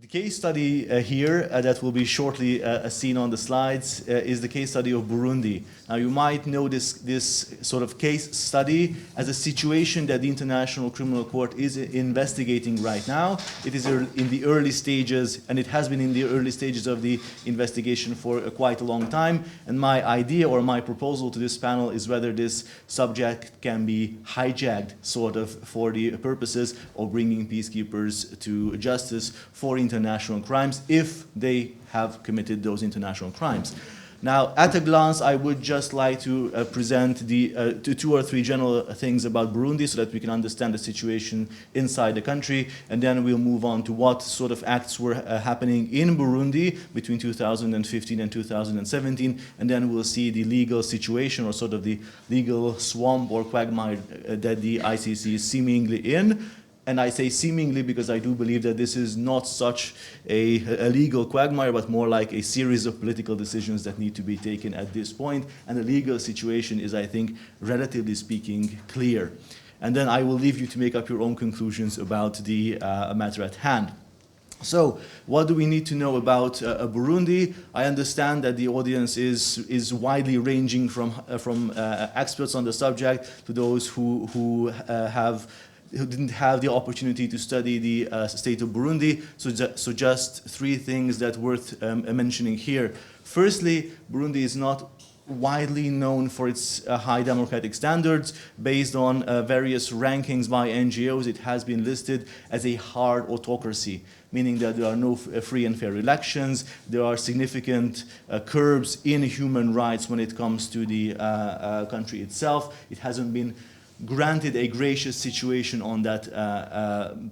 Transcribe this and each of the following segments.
The case study here that will be shortly seen on the slides is the case study of Burundi. Now you might know this sort of case study as a situation that the International Criminal Court is investigating right now. It is in the early stages, and it has been in the early stages of the investigation for quite a long time. And my idea or my proposal to this panel is whether this subject can be hijacked sort of for the purposes of bringing peacekeepers to justice for international crimes if they have committed those international crimes. Now, at a glance, I would just like to present the two or three general things about Burundi so that we can understand the situation inside the country, and then we'll move on to what sort of acts were happening in Burundi between 2015 and 2017, and then we'll see the legal situation or sort of the legal swamp or quagmire that the ICC is seemingly in. And I say seemingly because I do believe that this is not such a legal quagmire, but more like a series of political decisions that need to be taken at this point. And the legal situation is, I think, relatively speaking, clear. And then I will leave you to make up your own conclusions about the matter at hand. So, what do we need to know about Burundi? I understand that the audience is widely ranging from experts on the subject to those who didn't have the opportunity to study the state of Burundi. So just three things that worth mentioning here. Firstly, Burundi is not widely known for its high democratic standards. Based on various rankings by NGOs, it has been listed as a hard autocracy, meaning that there are no free and fair elections. There are significant curbs in human rights when it comes to the country itself. It hasn't been granted a gracious situation on that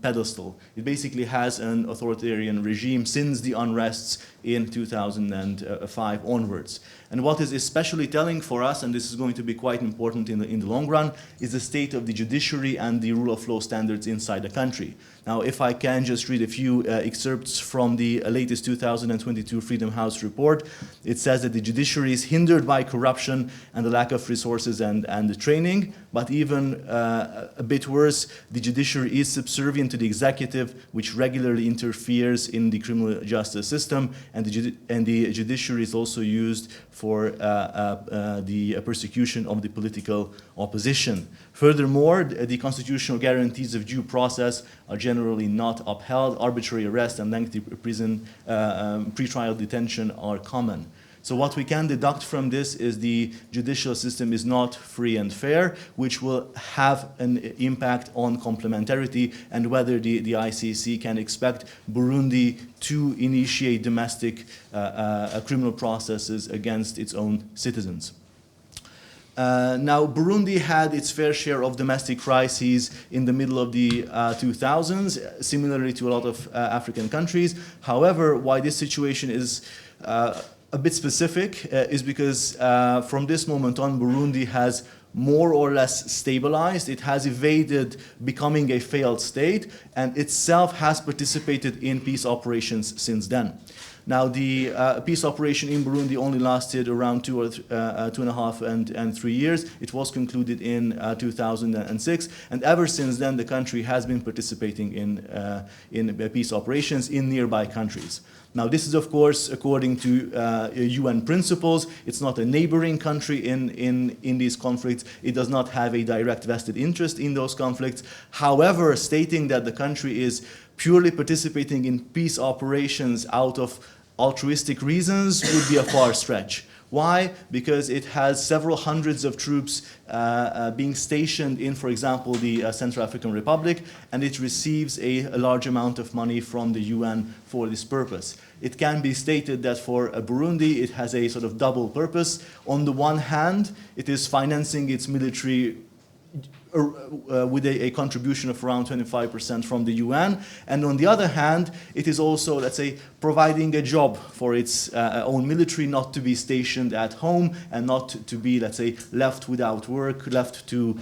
pedestal. It basically has an authoritarian regime since the unrests in 2005 onwards. And what is especially telling for us, and this is going to be quite important in the long run, is the state of the judiciary and the rule of law standards inside the country. Now, if I can just read a few excerpts from the latest 2022 Freedom House report, it says that the judiciary is hindered by corruption and the lack of resources and the training, but even a bit worse, the judiciary is subservient to the executive, which regularly interferes in the criminal justice system, and the judiciary is also used for the persecution of the political opposition. Furthermore, the constitutional guarantees of due process are generally not upheld. Arbitrary arrest and lengthy prison pretrial detention are common. So what we can deduct from this is the judicial system is not free and fair, which will have an impact on complementarity and whether the ICC can expect Burundi to initiate domestic criminal processes against its own citizens. Now, Burundi had its fair share of domestic crises in the middle of the 2000s, similarly to a lot of African countries. However, why this situation is a bit specific is because from this moment on, Burundi has more or less stabilized. It has evaded becoming a failed state and itself has participated in peace operations since then. Now, the peace operation in Burundi only lasted around 2.5 and 3 years. It was concluded in 2006, and ever since then, the country has been participating in peace operations in nearby countries. Now, this is, of course, according to UN principles. It's not a neighboring country in these conflicts. It does not have a direct vested interest in those conflicts. However, stating that the country is purely participating in peace operations out of altruistic reasons would be a far stretch. Why? Because it has several hundreds of troops being stationed in, for example, the Central African Republic, and it receives a large amount of money from the UN for this purpose. It can be stated that for Burundi, it has a sort of double purpose. On the one hand, it is financing its military with a contribution of around 25% from the UN. And on the other hand, it is also, let's say, providing a job for its own military not to be stationed at home and not to be, let's say, left without work, left to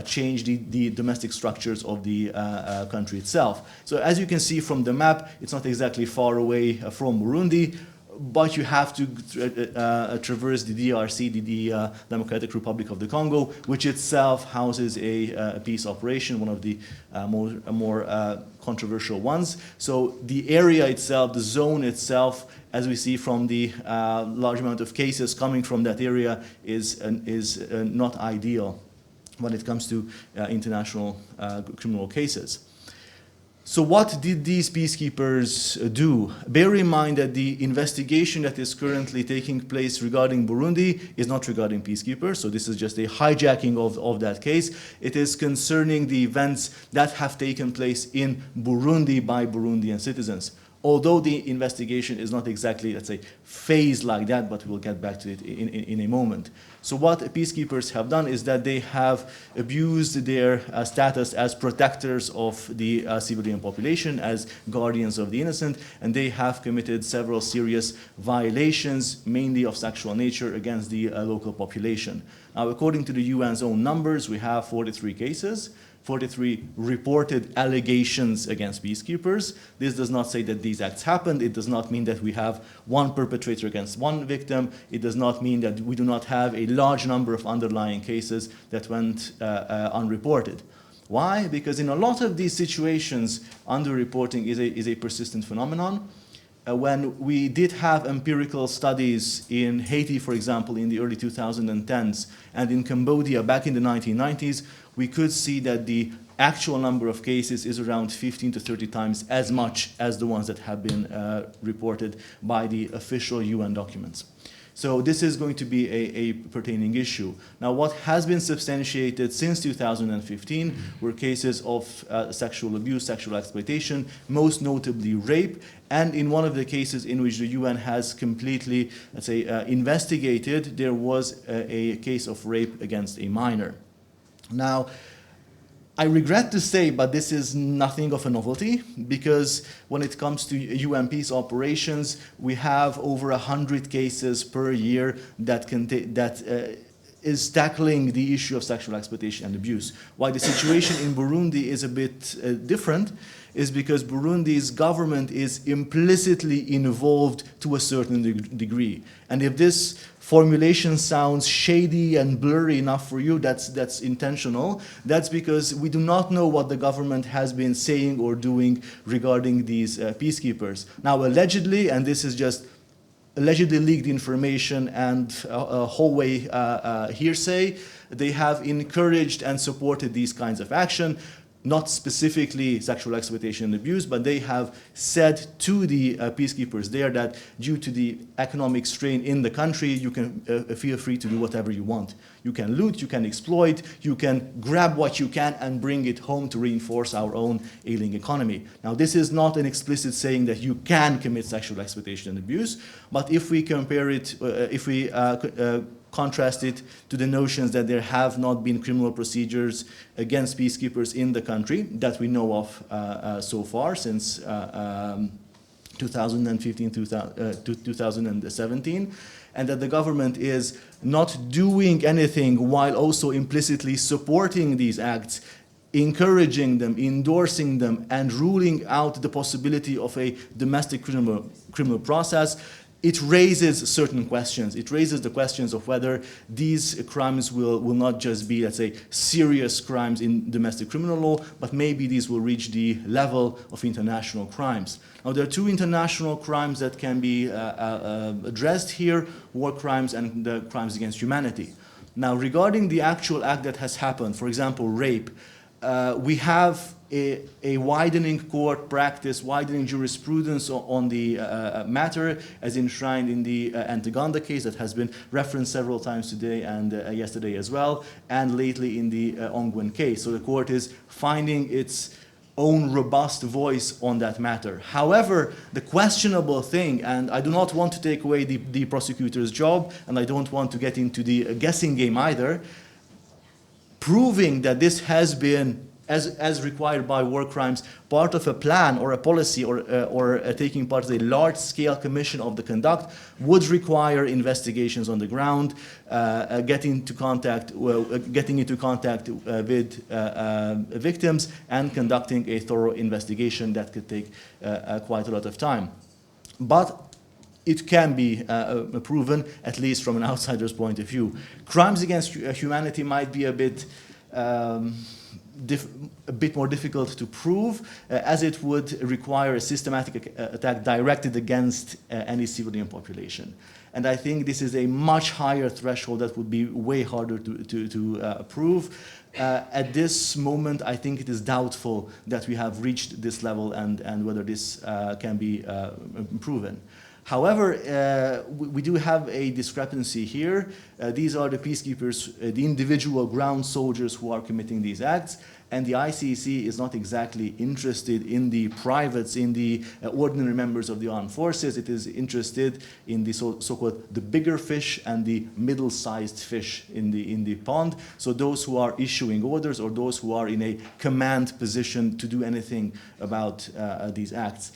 change the domestic structures of the country itself. So as you can see from the map, it's not exactly far away from Burundi. but you have to traverse the DRC, the Democratic Republic of the Congo, which itself houses a peace operation, one of the more controversial ones. So the area itself, the zone itself, as we see from the large amount of cases coming from that area, is not ideal when it comes to international criminal cases. So what did these peacekeepers do? Bear in mind that the investigation that is currently taking place regarding Burundi is not regarding peacekeepers, so this is just a hijacking of that case. It is concerning the events that have taken place in Burundi by Burundian citizens. Although the investigation is not exactly, let's say, phased like that, but we'll get back to it in a moment. So what peacekeepers have done is that they have abused their status as protectors of the civilian population, as guardians of the innocent, and they have committed several serious violations, mainly of sexual nature, against the local population. Now, according to the UN's own numbers, we have 43 cases. 43 reported allegations against peacekeepers. This does not say that these acts happened. It does not mean that we have one perpetrator against one victim. It does not mean that we do not have a large number of underlying cases that went unreported. Why? Because in a lot of these situations, underreporting is a persistent phenomenon. When we did have empirical studies in Haiti, for example, in the early 2010s, and in Cambodia back in the 1990s, we could see that the actual number of cases is around 15 to 30 times as much as the ones that have been reported by the official UN documents. So this is going to be a pertaining issue. Now, what has been substantiated since 2015 were cases of sexual abuse, sexual exploitation, most notably rape, and in one of the cases in which the UN has completely, let's say, investigated, there was a case of rape against a minor. Now, I regret to say, but this is nothing of a novelty, because when it comes to UN peace operations, we have over 100 cases per year that is tackling the issue of sexual exploitation and abuse. Why the situation in Burundi is a bit different is because Burundi's government is implicitly involved to a certain degree. And if this formulation sounds shady and blurry enough for you, that's intentional. That's because we do not know what the government has been saying or doing regarding these peacekeepers. Now, allegedly, and this is just allegedly leaked information and hallway hearsay, they have encouraged and supported these kinds of action. Not specifically sexual exploitation and abuse, but they have said to the peacekeepers there that due to the economic strain in the country, you can feel free to do whatever you want. You can loot, you can exploit, you can grab what you can and bring it home to reinforce our own ailing economy. Now, this is not an explicit saying that you can commit sexual exploitation and abuse, but if we compare it, contrast it to the notions that there have not been criminal procedures against peacekeepers in the country that we know of so far since 2015 to 2017, and that the government is not doing anything while also implicitly supporting these acts, encouraging them, endorsing them, and ruling out the possibility of a domestic criminal process, it raises certain questions. It raises the questions of whether these crimes will not just be, let's say, serious crimes in domestic criminal law, but maybe these will reach the level of international crimes. Now, there are two international crimes that can be addressed here, war crimes and the crimes against humanity. Now, regarding the actual act that has happened, for example, rape, we have a widening court practice, widening jurisprudence on the matter, as enshrined in the Antaganda case that has been referenced several times today and yesterday as well, and lately in the Ongwen case. So the court is finding its own robust voice on that matter. However, the questionable thing, and I do not want to take away the prosecutor's job, and I don't want to get into the guessing game either, proving that this has been, as required by war crimes, part of a plan or a policy or taking part of a large-scale commission of the conduct would require investigations on the ground, getting into contact with victims and conducting a thorough investigation that could take quite a lot of time. But it can be proven, at least from an outsider's point of view. Crimes against humanity might be a bit more difficult to prove, as it would require a systematic attack directed against any civilian population. And I think this is a much higher threshold that would be way harder to prove. At this moment, I think it is doubtful that we have reached this level and whether this can be proven. However, we do have a discrepancy here. These are the peacekeepers, the individual ground soldiers who are committing these acts, and the ICC is not exactly interested in the privates, in the ordinary members of the armed forces. It is interested in the so-called the bigger fish and the middle-sized fish in the pond. So those who are issuing orders or those who are in a command position to do anything about these acts.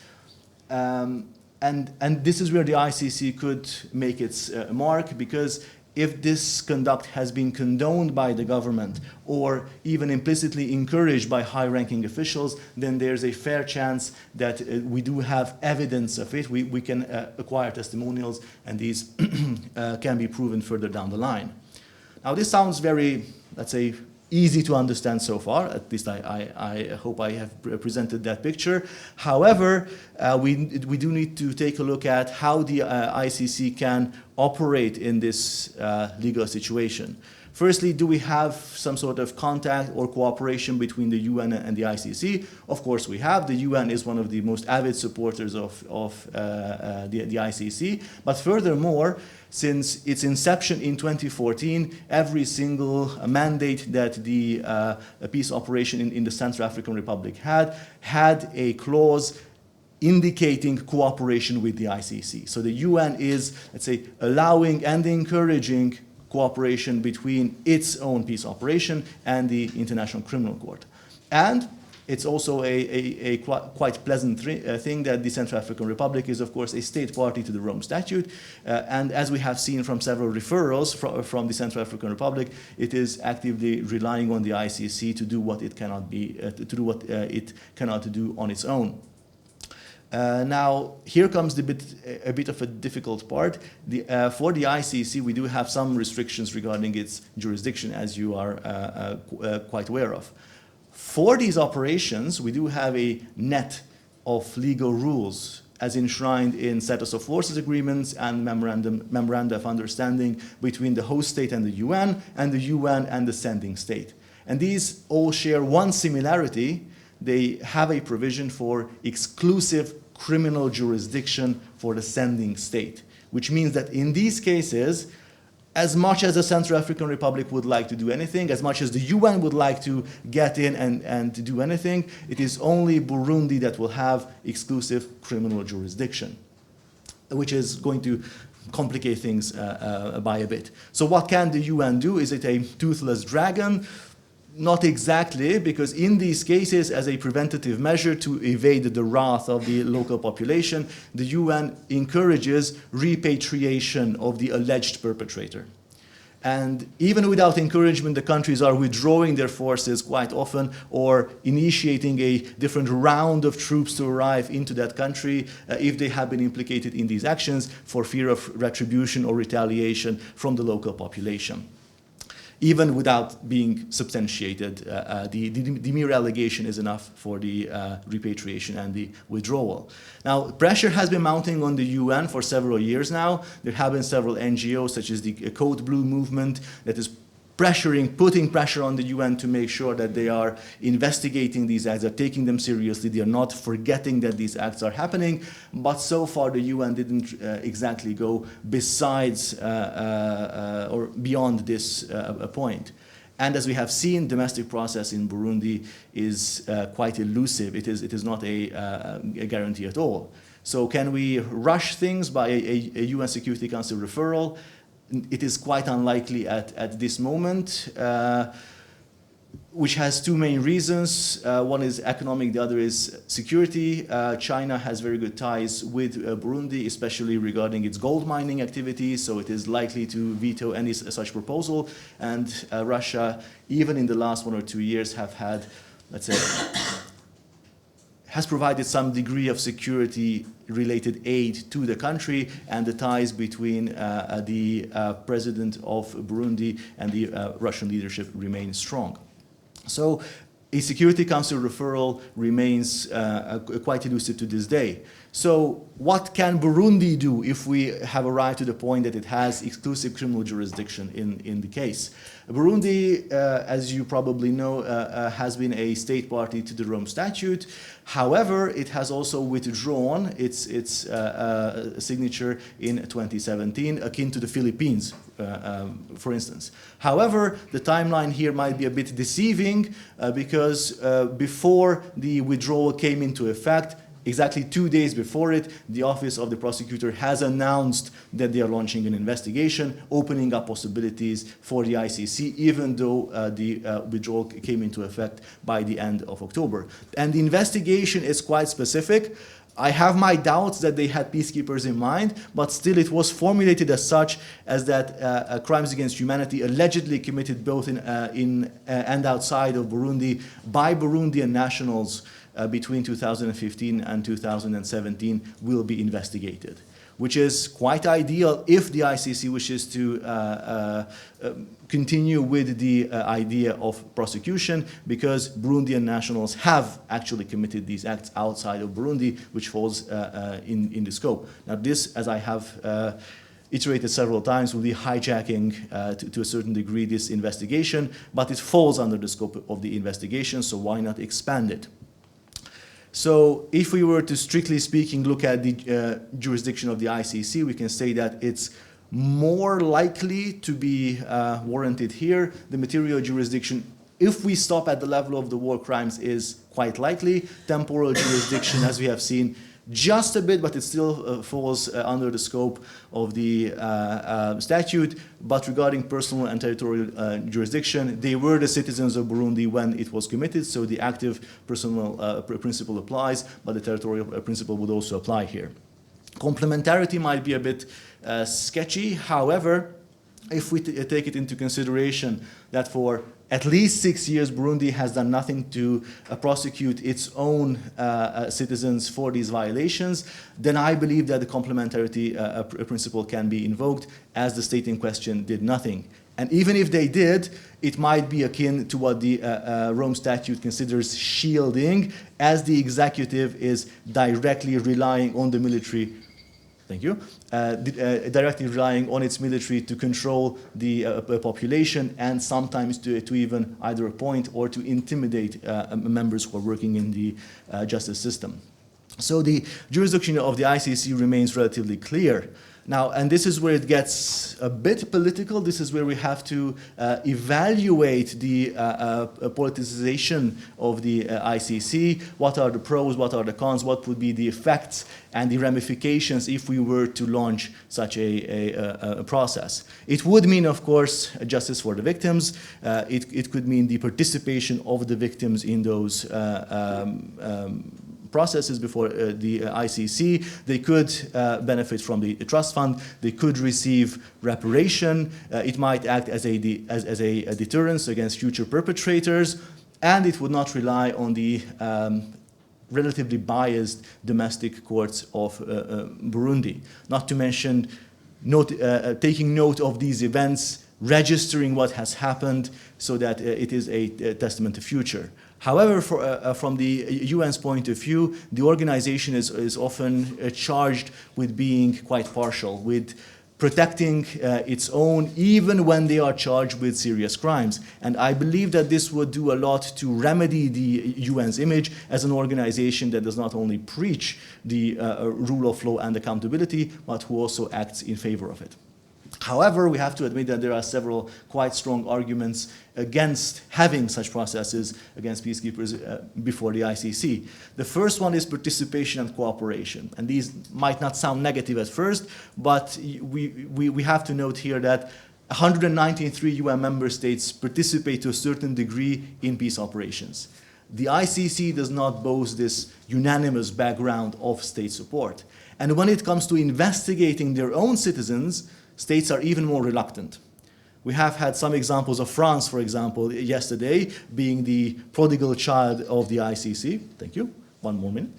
And this is where the ICC could make its mark, because if this conduct has been condoned by the government or even implicitly encouraged by high-ranking officials, then there's a fair chance that we do have evidence of it. We can acquire testimonials, and these can be proven further down the line. Now, this sounds very, let's say, easy to understand so far. At least I hope I have presented that picture. However, we do need to take a look at how the ICC can operate in this legal situation. Firstly, do we have some sort of contact or cooperation between the UN and the ICC? Of course we have. The UN is one of the most avid supporters of the ICC. But furthermore, since its inception in 2014, every single mandate that the peace operation in the Central African Republic had a clause indicating cooperation with the ICC. So the UN is, let's say, allowing and encouraging cooperation between its own peace operation and the International Criminal Court. And it's also a quite pleasant thing that the Central African Republic is, of course, a state party to the Rome Statute. And as we have seen from several referrals from the Central African Republic, it is actively relying on the ICC to do what it cannot it cannot do on its own. Now, here comes a bit of a difficult part. For the ICC, we do have some restrictions regarding its jurisdiction, as you are quite aware of. For these operations, we do have a net of legal rules as enshrined in status of forces agreements and memoranda of understanding between the host state and the UN and the sending state. And these all share one similarity. They have a provision for exclusive criminal jurisdiction for the sending state, which means that in these cases, as much as the Central African Republic would like to do anything, as much as the UN would like to get in and to do anything, it is only Burundi that will have exclusive criminal jurisdiction, which is going to complicate things by a bit. So what can the UN do? Is it a toothless dragon? Not exactly, because in these cases, as a preventative measure to evade the wrath of the local population, the UN encourages repatriation of the alleged perpetrator. And even without encouragement, the countries are withdrawing their forces quite often or initiating a different round of troops to arrive into that country if they have been implicated in these actions for fear of retribution or retaliation from the local population. Even without being substantiated, the mere allegation is enough for the repatriation and the withdrawal. Now, pressure has been mounting on the UN for several years now. There have been several NGOs, such as the Code Blue movement, that is putting pressure on the UN to make sure that they are investigating these acts, are taking them seriously, they are not forgetting that these acts are happening. But so far, the UN didn't exactly go besides or beyond this point. And as we have seen, domestic process in Burundi is quite elusive. It is not a guarantee at all. So can we rush things by a UN Security Council referral? It is quite unlikely at this moment, which has two main reasons. One is economic, the other is security. China has very good ties with Burundi, especially regarding its gold mining activities, so it is likely to veto any such proposal. And Russia, even in the last 1 or 2 years, have had, let's say, has provided some degree of security-related aid to the country, and the ties between the president of Burundi and the Russian leadership remain strong. So a Security Council referral remains quite elusive to this day. So what can Burundi do if we have arrived to the point that it has exclusive criminal jurisdiction in the case? Burundi, as you probably know, has been a state party to the Rome Statute. However, it has also withdrawn its signature in 2017, akin to the Philippines, for instance. However, the timeline here might be a bit deceiving because before the withdrawal came into effect, exactly 2 days before it, the Office of the Prosecutor has announced that they are launching an investigation, opening up possibilities for the ICC, even though the withdrawal came into effect by the end of October. And the investigation is quite specific. I have my doubts that they had peacekeepers in mind, but still it was formulated as such as that crimes against humanity allegedly committed both in and outside of Burundi by Burundian nationals between 2015 and 2017 will be investigated, which is quite ideal if the ICC wishes to continue with the idea of prosecution, because Burundian nationals have actually committed these acts outside of Burundi, which falls in the scope. Now this, as I have iterated several times, will be hijacking to a certain degree this investigation, but it falls under the scope of the investigation, so why not expand it? So if we were to, strictly speaking, look at the jurisdiction of the ICC, we can say that it's more likely to be warranted here. The material jurisdiction, if we stop at the level of the war crimes, is quite likely. Temporal jurisdiction, as we have seen, just a bit, but it still falls under the scope of the statute. But regarding personal and territorial jurisdiction, they were the citizens of Burundi when it was committed, so the active personal principle applies, but the territorial principle would also apply here. Complementarity might be a bit sketchy. However, if we take it into consideration that for at least 6 years Burundi has done nothing to prosecute its own citizens for these violations, then I believe that the complementarity principle can be invoked, as the state in question did nothing. And even if they did, it might be akin to what the Rome Statute considers shielding, as the executive is directly relying on the military. Thank you. Directly relying on its military to control the population, and sometimes to even either appoint or to intimidate members who are working in the justice system. So the jurisdiction of the ICC remains relatively clear. Now, and this is where it gets a bit political. This is where we have to evaluate the politicization of the ICC. What are the pros, what are the cons, what would be the effects and the ramifications if we were to launch such a process. It would mean, of course, justice for the victims. It could mean the participation of the victims in those processes before the ICC. They could benefit from the trust fund. They could receive reparation. It might act as a deterrence against future perpetrators, and it would not rely on the relatively biased domestic courts of Burundi. Not to mention taking note of these events, registering what has happened so that it is a testament to future. However, from the UN's point of view, the organization is often charged with being quite partial, with protecting its own, even when they are charged with serious crimes. And I believe that this would do a lot to remedy the UN's image as an organization that does not only preach the rule of law and accountability, but who also acts in favor of it. However, we have to admit that there are several quite strong arguments against having such processes against peacekeepers before the ICC. The first one is participation and cooperation. And these might not sound negative at first, but we have to note here that 193 UN member states participate to a certain degree in peace operations. The ICC does not boast this unanimous background of state support. And when it comes to investigating their own citizens, states are even more reluctant. We have had some examples of France, for example, yesterday, being the prodigal child of the ICC. Thank you. one more minute,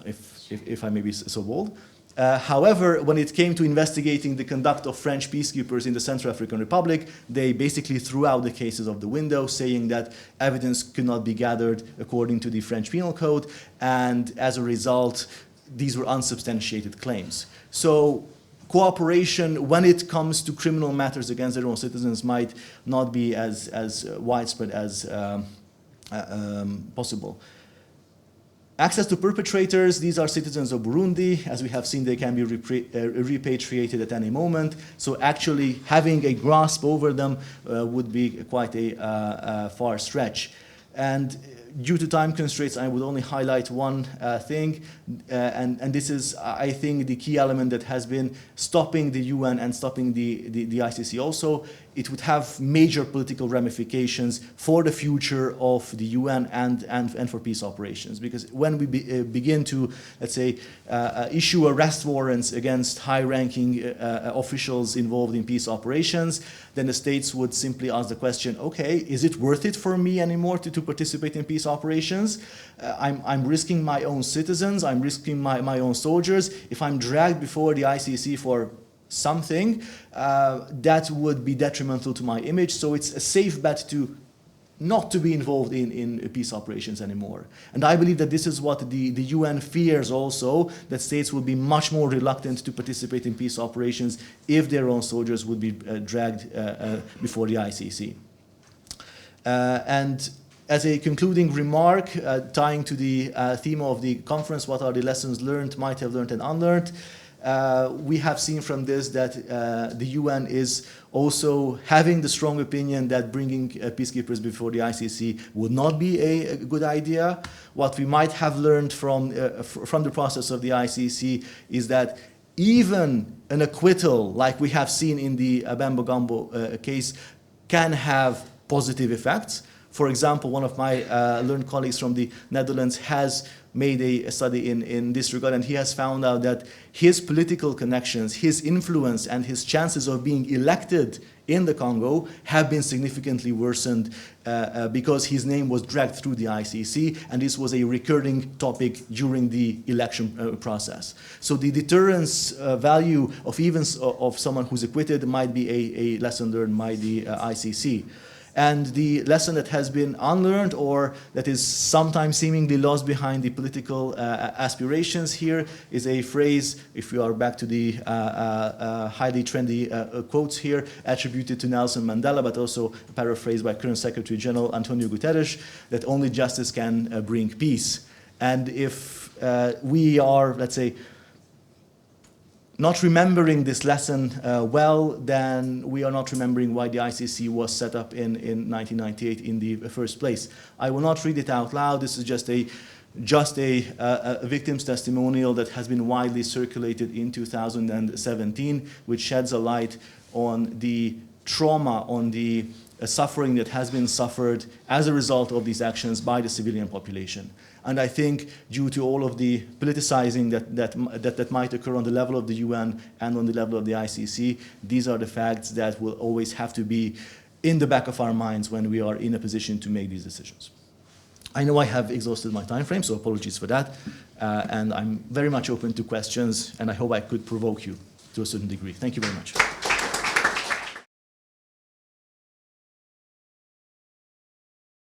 if I may be so bold. However, when it came to investigating the conduct of French peacekeepers in the Central African Republic, they basically threw out the cases of the window, saying that evidence could not be gathered according to the French Penal Code, and as a result, these were unsubstantiated claims. So cooperation when it comes to criminal matters against their own citizens might not be as widespread as possible. Access to perpetrators, these are citizens of Burundi. As we have seen, they can be repatriated at any moment. So actually having a grasp over them would be quite a far stretch. And due to time constraints, I would only highlight one thing, and this is, I think, the key element that has been stopping the UN and stopping the ICC also. It would have major political ramifications for the future of the UN and for peace operations. Because when we begin to, let's say, issue arrest warrants against high-ranking officials involved in peace operations, then the states would simply ask the question, okay, is it worth it for me anymore to participate in peace operations? I'm risking my own citizens, I'm risking my own soldiers. If I'm dragged before the ICC for something, that would be detrimental to my image. So it's a safe bet not to be involved in peace operations anymore. And I believe that this is what the UN fears also, that states will be much more reluctant to participate in peace operations if their own soldiers would be dragged before the ICC. And as a concluding remark, tying to the theme of the conference, what are the lessons learned, might have learned and unlearned, we have seen from this that the UN is also having the strong opinion that bringing peacekeepers before the ICC would not be a good idea. What we might have learned from the process of the ICC is that even an acquittal, like we have seen in the Bemba Gambo case, can have positive effects. For example, one of my learned colleagues from the Netherlands has made a study in this regard, and he has found out that his political connections, his influence, and his chances of being elected in the Congo have been significantly worsened because his name was dragged through the ICC, and this was a recurring topic during the election process. So the deterrence value of even of someone who's acquitted might be a lesson learned by the ICC. And the lesson that has been unlearned, or that is sometimes seemingly lost behind the political aspirations here, is a phrase, if we are back to the highly trendy quotes here, attributed to Nelson Mandela, but also paraphrased by current Secretary General Antonio Guterres, that only justice can bring peace. And if we are, let's say, not remembering this lesson well, then we are not remembering why the ICC was set up in 1998 in the first place. I will not read it out loud. This is just a victim's testimonial that has been widely circulated in 2017, which sheds a light on the trauma, on the suffering that has been suffered as a result of these actions by the civilian population. And I think due to all of the politicizing that might occur on the level of the UN and on the level of the ICC, these are the facts that will always have to be in the back of our minds when we are in a position to make these decisions. I know I have exhausted my time frame, so apologies for that. And I'm very much open to questions, and I hope I could provoke you to a certain degree. Thank you very much.